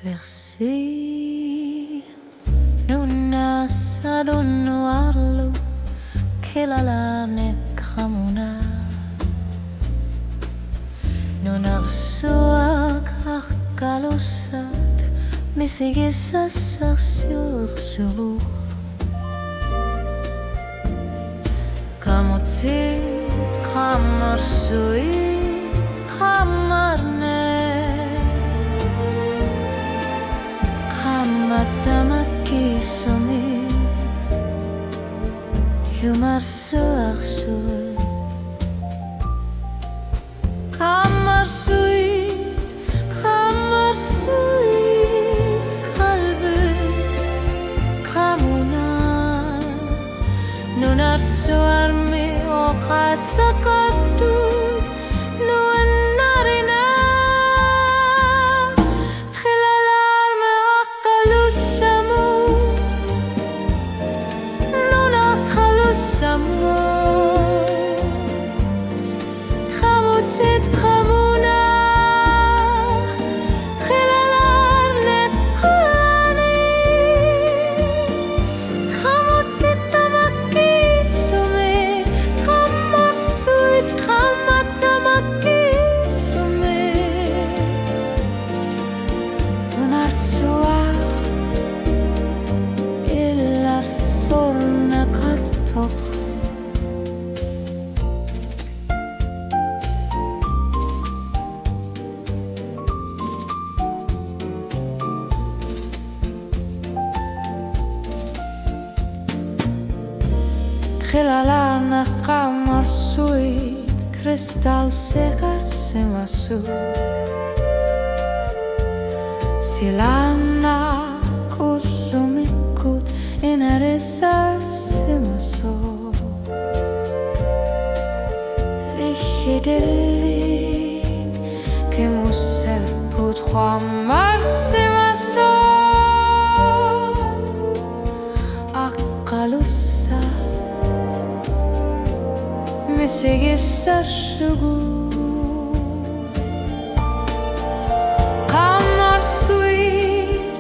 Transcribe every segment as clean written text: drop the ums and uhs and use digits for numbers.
Versi non sadonno arlo che la lane kramuna non arsoak galosat misigisa sur l'eau kamotsi kamar sui kamarne kamattamaki somi yumar suarsui kamar sui kalbi kamuna nunar suarmi o kasakartut nuannarina txilalarme akalusamu nunakalusamu khamutsit khamuna txilalarnet kulani khamutsit tamakisumi kamarsuit khamatamakisumi unarsua illar sorna kartok Txilalana kamarsuit kristallsekar semasu Silana kullumikut inarisar semaso Lichidelit kemuseput huamar semaso Akalusa misigisa shugu kamarsuit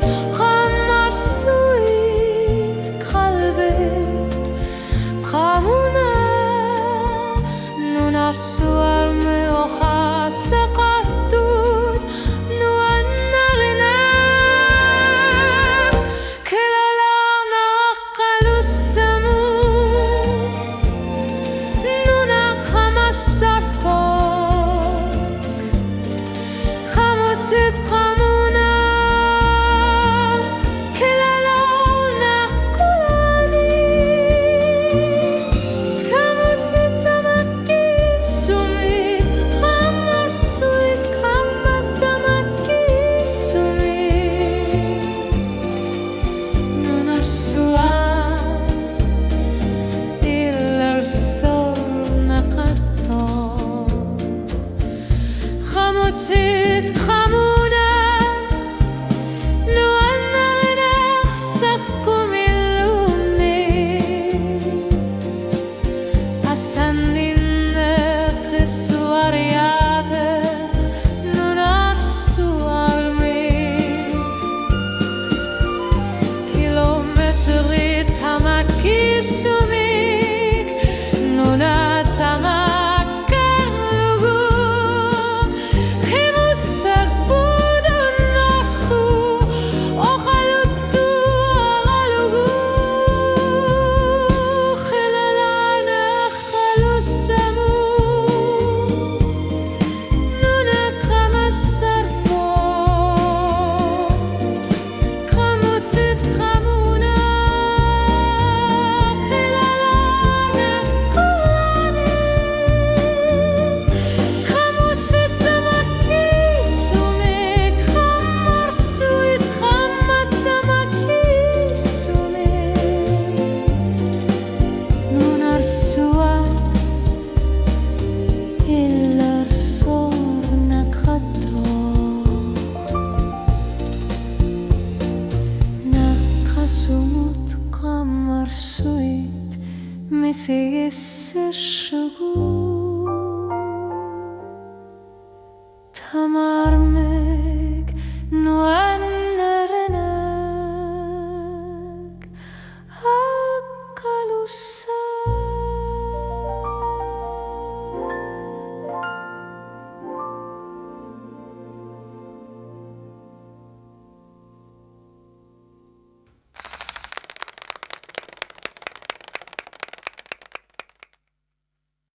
kalbit khamuna nunar suarme o khasakartut nuannarina kilalana qalusamu Khamutsit khamuna kilalana kulani Khamutsit tamakisumi kamarsuit kamatamakisumi nunarsua illar sorna kartok Khamutsit khamuna nuannarina khsakkum illumni asandinne qiswariyate nunar suarmi kilometrit hamakisumik nunatama sweet misigisa shugu Tama